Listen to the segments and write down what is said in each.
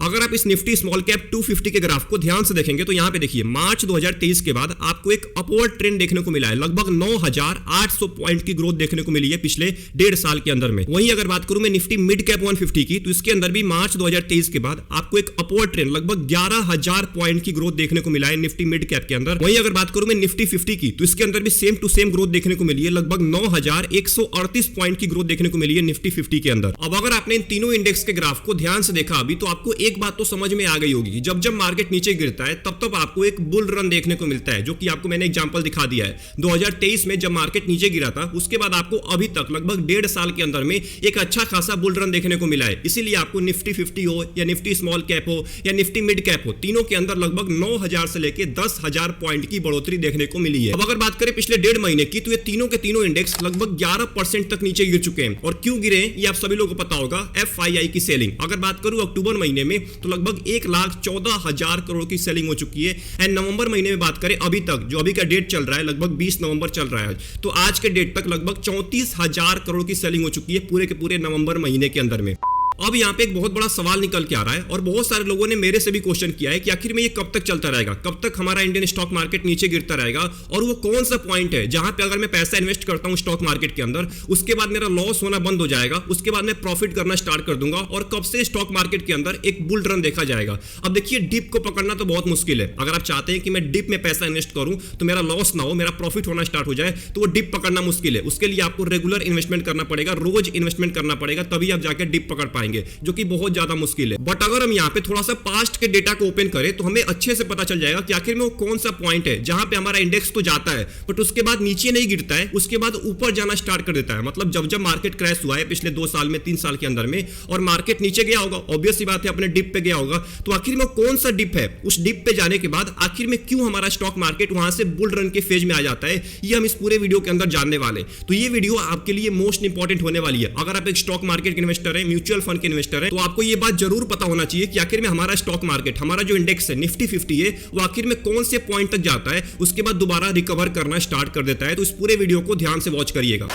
अगर आप इस निफ्टी स्मॉल कैप 250 के ग्राफ को ध्यान से देखेंगे तो यहाँ पे देखिए मार्च 2023 के बाद आपको एक अपवर्ड ट्रेंड देखने को मिला है। लगभग 9,800 पॉइंट की ग्रोथ देखने को मिली है पिछले 1.5 साल के अंदर में। वहीं अगर बात करूं मैं निफ्टी मिड कैप 150 की, तो इसके अंदर भी मार्च 2023 के बाद आपको एक अपवर्ड ट्रेंड लगभग 11,000 पॉइंट की ग्रोथ देखने को मिला है निफ्टी मिड कैप के अंदर। वहीं अगर बात करूं मैं निफ्टी 50 की, तो इसके अंदर भी सेम टू सेम ग्रोथ देखने को मिली है। लगभग 9,138 पॉइंट की ग्रोथ देखने को मिली है निफ्टी 50 के अंदर। अब अगर आपने इन तीनों इंडेक्स के ग्राफ को ध्यान से देखा अभी, तो आपको एक बात तो समझ में आ गई होगी, जब जब मार्केट नीचे गिरता है तब तब आपको एक बुल रन देखने को मिलता है, जो कि आपको मैंने एग्जांपल दिखा दिया है। 2023 में जब मार्केट नीचे गिरा था, उसके बाद आपको अभी तक लगभग 1.5 साल के अंदर में एक अच्छा खासा बुल रन देखने को मिला है। इसीलिए आपको निफ्टी 50 हो या निफ्टी स्मॉल कैप हो या निफ्टी मिड कैप हो, तीनों के अंदर लगभग 9,000 से लेकर 10,000 पॉइंट की बढ़ोतरी देखने को मिली है। अब अगर बात करें पिछले 1.5 महीने की, तो ये तीनों के तीनों इंडेक्स लगभग 11% तक नीचे गिर चुके हैं। और क्यों गिरे ये आप सभी लोगों को पता होगा, FII की सेलिंग। अगर बात करूं अक्टूबर महीने में, तो लगभग 1,14,000 करोड़ की सेलिंग हो चुकी है। एंड नवंबर महीने में बात करें अभी तक, जो अभी का डेट चल रहा है, लगभग 20 नवंबर चल रहा है, तो आज के डेट तक लगभग 34,000 करोड़ की सेलिंग हो चुकी है पूरे के पूरे नवंबर महीने के अंदर में। अब यहाँ पे एक बहुत बड़ा सवाल निकल के आ रहा है, और बहुत सारे लोगों ने मेरे से भी क्वेश्चन किया है कि आखिर में ये कब तक चलता रहेगा, कब तक हमारा इंडियन स्टॉक मार्केट नीचे गिरता रहेगा, और वो कौन सा पॉइंट है जहां पे अगर मैं पैसा इन्वेस्ट करता हूं स्टॉक मार्केट के अंदर, उसके बाद मेरा लॉस होना बंद हो जाएगा, उसके बाद मैं प्रॉफिट करना स्टार्ट कर दूंगा, और कब से स्टॉक मार्केट के अंदर एक बुल रन देखा जाएगा। अब देखिए, डिप को पकड़ना तो बहुत मुश्किल है। अगर आप चाहते हैं कि मैं डिप में पैसा इन्वेस्ट करूं तो मेरा लॉस ना हो, मेरा प्रॉफिट होना स्टार्ट हो जाए, तो वो डिप पकड़ना मुश्किल है। उसके लिए आपको रेगुलर इन्वेस्टमेंट करना पड़ेगा, रोज इन्वेस्टमेंट करना पड़ेगा, तभी आप जाकर डिप पकड़ पाएंगे, जो कि बहुत ज्यादा मुश्किल है। बट अगर हम यहाँ पे थोड़ा सा पास्ट के डेटा को ओपन करें, तो हमें अच्छे से पता चल जाएगा कि आखिर में वो कौन सा पॉइंट है जहां पे हमारा इंडेक्स तो जाता है, बट उसके बाद नीचे नहीं गिरता है, उसके बाद ऊपर जाना स्टार्ट कर देता है। मतलब जब जब मार्केट क्रैश हुआ है पिछले 2 साल में, 3 साल के अंदर में, और मार्केट नीचे गया होगा, ऑब्वियस सी बात है अपने डिप पे गया होगा, तो आखिर में कौन सा डिप है, उस डिप पे जाने के बाद आखिर में क्यों हमारा स्टॉक मार्केट वहां से बुल रन के फेज में आ जाता है, ये हम इस पूरे वीडियो के अंदर जानने वाले। तो ये वीडियो आपके लिए मोस्ट इंपॉर्टेंट होने वाली है। अगर आप एक स्टॉक मार्केट के इन्वेस्टर है, म्यूचुअल फंड के इन्वेस्टर है, तो आपको ये बात जरूर पता होना चाहिए कि आखिर में हमारा स्टॉक मार्केट, हमारा जो इंडेक्स है निफ्टी 50 है, वो आखिर में कौन से पॉइंट तक जाता है, उसके बाद दोबारा रिकवर करना स्टार्ट कर देता है। तो इस पूरे वीडियो को ध्यान से वॉच करिएगा।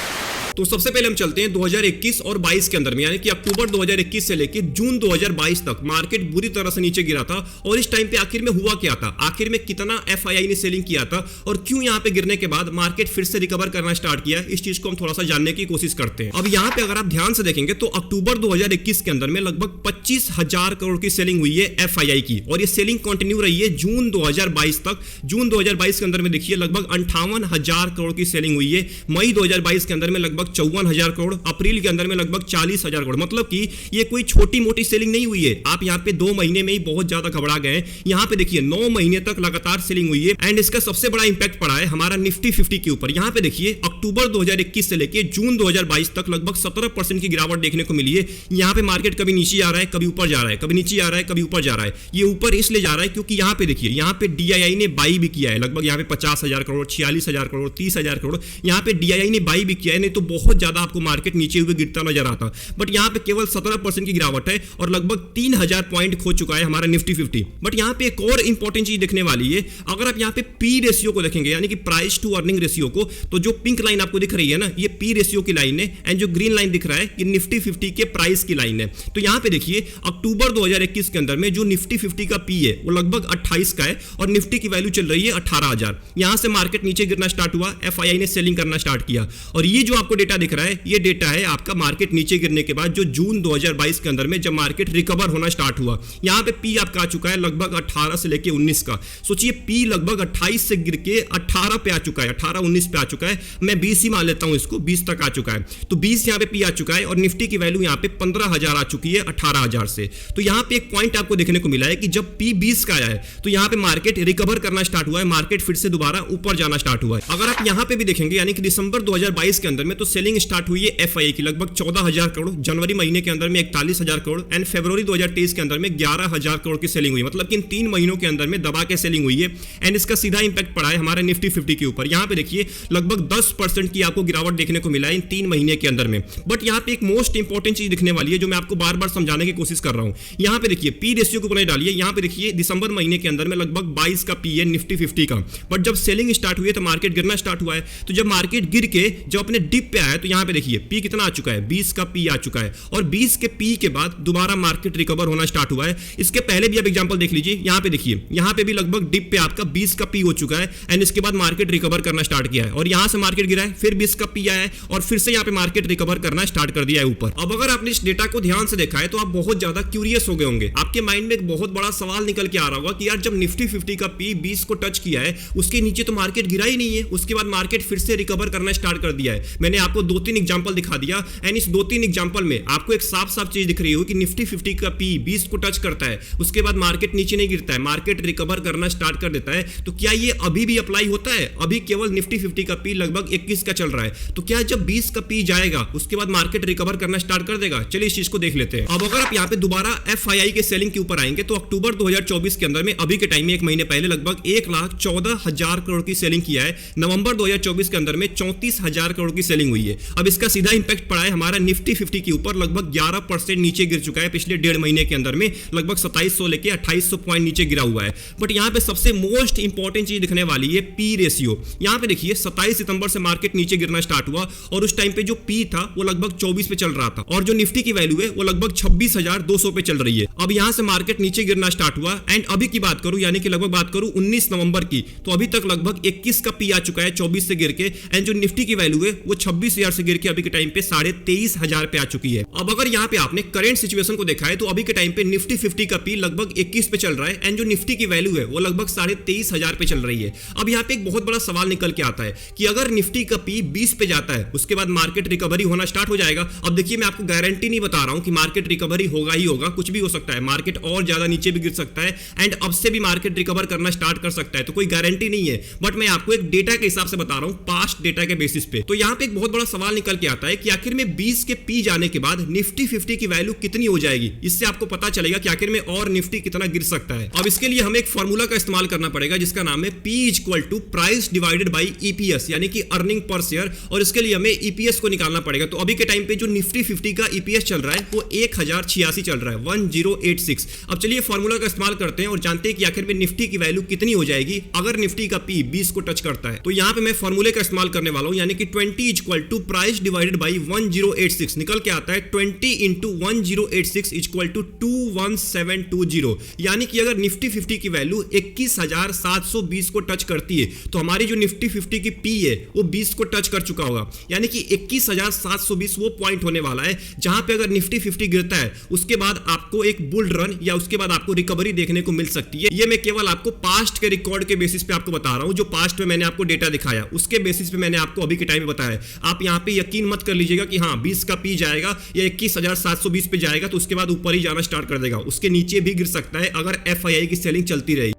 तो सबसे पहले हम चलते हैं 2021 और 22 के अंदर में, यानी कि अक्टूबर 2021 से लेकर जून 2022 तक मार्केट बुरी तरह से नीचे गिरा था। और इस टाइम पे आखिर में हुआ क्या था, आखिर में कितना FII ने सेलिंग किया था, और क्यों यहां पे गिरने के बाद मार्केट फिर से रिकवर करना स्टार्ट किया, इस चीज को हम थोड़ा सा जानने की कोशिश करते हैं। अब यहां पे अगर आप ध्यान से देखेंगे तो अक्टूबर 2021 के अंदर में लगभग 25,000 करोड़ की सेलिंग हुई है FII की, और ये सेलिंग कंटिन्यू रही है जून 2022 तक। जून 2022 के अंदर में देखिए लगभग 58,000 करोड़ की सेलिंग हुई है। मई 2022 के अंदर में लगभग 54,000 करोड़, अप्रैल के अंदर में लगभग 40,000 करोड़। मतलब कि ये कोई छोटी मोटी सेलिंग नहीं हुई है। आप यहाँ पे 2 महीने में ही बहुत ज्यादा घबरा गए। यहाँ पे देखिए 9 महीने तक लगातार सेलिंग हुई है, एंड इसका सबसे बड़ा इंपैक्ट पड़ा है हमारा निफ्टी 50 के ऊपर। यहाँ पे देखिए अक्टूबर 2021 से लेकर जून 2022 तक लगभग 17% की गिरावट देखने को मिली है। यहाँ पे मार्केट कभी नीचे आ रहा है, कभी ऊपर जा रहा है, कभी नीचे आ रहा है, कभी ऊपर जा रहा है। ये ऊपर इसलिए जा रहा है क्योंकि यहाँ पे देखिए, यहाँ पे DII ने बाई भी किया है, लगभग यहाँ पे 50,000 करोड़, 46,000 करोड़, 30,000 करोड़, यहाँ पे DII ने बाई भी किया है। नहीं तो बहुत ज्यादा आपको मार्केट नीचे हुए गिरता नजर आता, बट यहाँ पे केवल 17% की गिरावट है, और लगभग 3,000 पॉइंट खो चुका है हमारा निफ्टी 50। बट यहाँ पे एक और इंपॉर्टेंट चीज देखने वाली है। अगर आप यहाँ पे P रेशियो को देखेंगे, यानी कि प्राइस टू अर्निंग रेशियो को, तो जो पिंक लाइन आपको दिख रही है ना, ये P रेशियो की लाइन है, एंड जो ग्रीन लाइन दिख रहा है ये निफ्टी 50 के प्राइस की लाइन है। तो यहाँ पे देखिए अक्टूबर 2021 के अंदर में जो निफ्टी 50 का P है वो लगभग 28 का है, और निफ्टी की वैल्यू चल रही है 18,000। यहां से मार्केट नीचे गिरना स्टार्ट हुआ, FII ने सेलिंग करना स्टार्ट किया, और ये जो आपको डेटा दिख रहा है, ये डेटा है आपका मार्केट नीचे गिरने के बाद जो जून 2022 के अंदर में जब मार्केट रिकवर होना स्टार्ट हुआ। यहां पे P आपका आ चुका है लगभग 18 से लेके 19 का। सोचिए P लगभग 28 से गिर के 18 पे आ चुका है, 18-19 पे आ चुका है। मैं 20 ही मान लेता हूं इसको, 20 तक आ चुका है। तो 20 यहां पे P आ चुका है, और निफ्टी की वैल्यू यहां पे 15,000 आ चुकी है 18,000 से। तो यहां पे एक पॉइंट आपको देखने को मिला है कि जब P 20 का आया है, तो यहां पे मार्केट रिकवर करना स्टार्ट हुआ है, मार्केट फिर से दोबारा ऊपर जाना स्टार्ट हुआ है। अगर आप यहां पे भी देखेंगे, यानी कि दिसंबर 2022 के अंदर में तो सेलिंग स्टार्ट हुई है FII की लगभग 14,000 करोड़, जनवरी महीने के अंदर में 41,000 करोड़, एंड फरवरी 2023 के अंदर में 11,000 करोड़ की सेलिंग हुई। मतलब कि इन 3 महीनों के अंदर में दबा के सेलिंग हुई है, एंड इसका सीधा इंपैक्ट पड़ा है हमारे निफ्टी 50 के ऊपर। यहां पे देखिए लगभग 10% की आपको गिरावट देखने को मिला है इन 3 महीने के अंदर में। बट यहां पे एक मोस्ट इंपॉर्टेंट चीज दिखने वाली है, जो मैं आपको बार बार समझाने की कोशिश कर रहा हूं। यहां पे देखिए P रेशियो को ऊपर डालिए, यहां पे देखिए दिसंबर महीने के अंदर में लगभग 22 का P है निफ्टी 50 का, बट जब सेलिंग स्टार्ट हुई है तो मार्केट गिरना स्टार्ट हुआ है। तो जब मार्केट गिर के जब अपने डिप पे आया तो यहाँ पे देखिए पी कितना आ चुका है, 20 का पी आ चुका है, और 20 के पी के बाद दोबारा मार्केट रिकवर होना स्टार्ट हुआ है। इसके पहले भी आप एग्जांपल देख लीजिए, यहाँ पे देखिए, यहाँ पे भी लगभग डिप पे आपका 20 का पी हो चुका है एंड इसके बाद मार्केट रिकवर करना स्टार्ट किया है, और यहाँ से मार्केट गिरा है, फिर 20 का पी आया है और फिर से यहाँ पे मार्केट रिकवर करना स्टार्ट कर दिया है ऊपर। अब अगर आपने इस डेटा को ध्यान से देखा है तो आप बहुत ज्यादा क्यूरियस हो गए होंगे, आपके माइंड में एक बहुत बड़ा सवाल निकल के आ रहा होगा कि यार जब निफ्टी 50 का पी 20 को टच किया है उसके नीचे तो मार्केट गिरा ही नहीं है, उसके बाद मार्केट फिर से रिकवर करना स्टार्ट कर दिया है। मैंने आपको 2-3 एग्जांपल दिखा दिया एंड इस 2-3 एग्जांपल में आपको एक साफ साफ चीज दिख रही हो कि निफ्टी 50 का पी 20 को टच करता है, उसके बाद मार्केट नीचे नहीं गिरता है, मार्केट रिकवर करना स्टार्ट कर देता है। तो क्या ये अभी भी अप्लाई होता है? अभी केवल निफ्टी 50 का पी लगभग 21 का चल रहा है, तो क्या जब 20 का पी जाएगा उसके बाद मार्केट रिकवर करना स्टार्ट कर देगा? चलिए इस चीज को देख लेते हैं। अब अगर आप यहाँ पे दोबारा FII के सेलिंग के ऊपर आएंगे तो अक्टूबर 2024 के अंदर में अभी के टाइम में एक महीने पहले लगभग 1,14,000 करोड़ की सेलिंग किया है। नवंबर 2024 के अंदर में 34,000 करोड़ की सेलिंग हुई है। अब इसका सीधा इंपैक्ट पड़ा है हमारा निफ्टी 50 के ऊपर, लगभग 11% नीचे गिर चुका है पिछले 1.5 महीने के अंदर में, लगभग 2700 लेके 2800 पॉइंट नीचे गिरा हुआ है। बट यहाँ पे सबसे मोस्ट इंपॉर्टेंट चीज दिखने वाली है पी रेशियो। यहाँ पे देखिए 27 सितंबर से मार्केट नीचे गिरना स्टार्ट हुआ और उस टाइम पे जो पी था वो लगभग 24 पे चल रहा था और जो निफ्टी की वैल्यू है वो लगभग 26,200 पे चल रही है। अब यहाँ से मार्केट नीचे गिरना स्टार्ट हुआ एंड अभी की बात करूं, यानी कि लगभग बात करूं 19 नवंबर की, तो अभी तक लगभग 21 का पी आ चुका है 24 से गिर के, एंड जो निफ्टी की वैल्यू है वो 26,000 से गिर के अभी के टाइम पे 23,500 पे आ चुकी है। अब अगर यहाँ पे आपने करंट सिचुएशन को देखा है तो अभी के टाइम पे निफ्टी 50 का पी लगभग 21 पे चल रहा है एंड जो निफ्टी की वैल्यू है वो लगभग 23,500 पे चल रही है। अब यहाँ पे एक बहुत बड़ा सवाल निकल के आता है कि अगर निफ्टी का पी 20 पे जाता है उसके बाद मार्केट रिकवरी होना स्टार्ट हो जाएगा। अब देखिए मैं आपको गारंटी नहीं बता रहा हूं कि मार्केट रिकवरी होगा ही होगा, कुछ भी हो सकता है, मार्केट और ज्यादा नीचे भी गिर सकता है एंड अब से भी मार्केट रिकवर करना स्टार्ट कर सकता है, तो कोई गारंटी नहीं है। बट मैं आपको एक डेटा के हिसाब से बता रहा हूं, पास्ट डेटा के बेसिस पे। तो यहां पे एक बहुत बड़ा सवाल निकल के आता है कि आखिर में 20 के पी जाने के बाद निफ्टी 50 की वैल्यू कितनी हो जाएगी। इससे आपको पता चलेगा कि आखिर में और निफ्टी कितना गिर सकता है। अब इसके लिए हमें एक फॉर्मूला का इस्तेमाल करना पड़ेगा जिसका नाम है P = price divided by EPS, यानी कि अर्निंग पर शेयर, और इसके लिए हमें EPS को निकालना पड़ेगा। तो अभी के टाइम पे जो निफ्टी 50 का EPS चल रहा है वो 1086 चल रहा है, 1086। अब चलिए फॉर्मूला का इस्तेमाल करते हैं और जानते हैं कि आखिर में निफ्टी की वैल्यू कितनी हो जाएगी अगर निफ्टी का पी 20 को टच करता है। तो यहां पे मैं फॉर्मूले का इस्तेमाल करने वाला हूं, यानी कि 20 = प्राइस डिवाइडेड बाई 1086, निकल के आता है 20 × 1086 = 21720। यानी कि अगर निफ्टी 50 की वैल्यू 21,720 को टच करती है तो हमारी जो निफ्टी 50 की पी है वो 20 को टच कर चुका होगा, यानी कि 21,720 वो पॉइंट होने वाला है जहां पे अगर निफ्टी 50 गिरता है उसके बाद आपको एक बुल रन या उसके बाद आपको रिकवरी देखने को मिल सकती है। ये मैं केवल आपको पास्ट के रिकॉर्ड के बेसिस पे आपको बता रहा हूं, जो पास्ट में मैंने आपको डेटा दिखाया उसके बेसिस पे मैंने आपको अभी के टाइम में बताया। आप यहां पे यकीन मत कर लीजिएगा कि हाँ 20 का पी जाएगा या 21,720 पे जाएगा तो उसके बाद ऊपर ही जाना स्टार्ट कर देगा, उसके नीचे भी गिर सकता है अगर FII की सेलिंग चलती रही।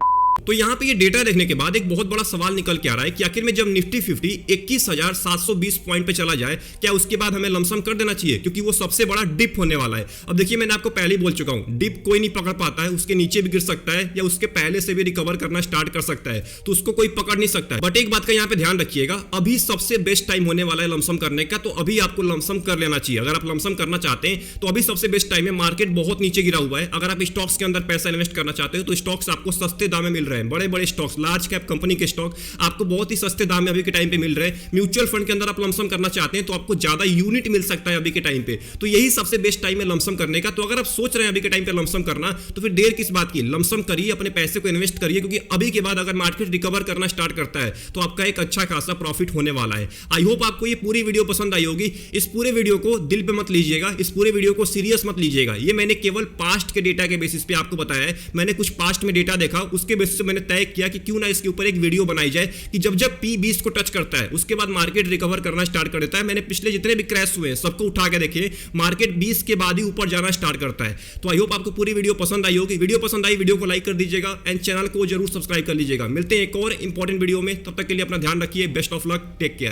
तो यहाँ पे ये डेटा देखने के बाद एक बहुत बड़ा सवाल निकल के आ रहा है कि आखिर में जब निफ्टी 50 21,720 पॉइंट पे चला जाए क्या उसके बाद हमें लमसम कर देना चाहिए, क्योंकि वो सबसे बड़ा डिप होने वाला है। अब देखिए मैंने आपको पहले ही बोल चुका हूँ, डिप कोई नहीं पकड़ पाता है, उसके नीचे भी गिर सकता है या उसके पहले से भी रिकवर करना स्टार्ट कर सकता है, तो उसको कोई पकड़ नहीं सकता है। बट एक बात का यहाँ पे ध्यान रखिएगा, अभी सबसे बेस्ट टाइम होने वाला है लमसम करने का, तो अभी आपको लमसम कर लेना चाहिए। अगर आप लमसम करना चाहते हैं तो अभी सबसे बेस्ट टाइम है। मार्केट बहुत नीचे गिरा हुआ है, अगर आप स्टॉक्स के अंदर पैसा इन्वेस्ट करना चाहते हो तो स्टॉक्स आपको सस्ते दाम में मिल रहे हैं, बड़े बड़े स्टॉक्स, लार्ज कैप कंपनी के स्टॉक आपको बहुत ही सस्ते दाम में अभी के टाइम पे मिल रहे हैं। म्यूचुअल फंड के अंदर आप लमसम करना चाहते हैं तो आपको ज्यादा यूनिट मिल सकता है अभी के टाइम पे, तो यही सबसे बेस्ट टाइम है लमसम करने का। तो अगर आप सोच रहे हैं अभी के टाइम पे लमसम करना तो फिर देर किस बात की, लमसम करिए, अपने पैसे को इन्वेस्ट करिए, क्योंकि अभी के बाद अगर मार्केट रिकवर करना स्टार्ट करता है तो आपका एक अच्छा खासा प्रॉफिट होने वाला है। आई होप आपको ये पूरी वीडियो पसंद आई होगी। इस पूरे वीडियो को दिल पे मत लीजिएगा, इस पूरे वीडियो को सीरियस मत लीजिएगा। ये मैंने केवल पास्ट के डेटा के बेसिस पे आपको बताया है। मैंने कुछ पास्ट में डेटा देखा, उसके बेसिस पे मैंने तय किया कि क्यों ना इसके ऊपर एक वीडियो बनाई जाए कि जब जब पी 20 को टच करता है उसके बाद मार्केट रिकवर करना स्टार्ट कर देता है। मैंने पिछले जितने भी क्रैश हुए हैं सबको उठा के देखिए, मार्केट 20 के बाद ही ऊपर जाना स्टार्ट करता है। तो आई होप आपको पूरी वीडियो पसंद आई होगी। वीडियो पसंद आई, वीडियो को लाइक कर दीजिएगा एंड चैनल को जरूर सब्सक्राइब कर लीजिएगा। मिलते हैं एक और इंपॉर्टेंट वीडियो में, तब तक के लिए अपना ध्यान रखिए। Best of luck, take care.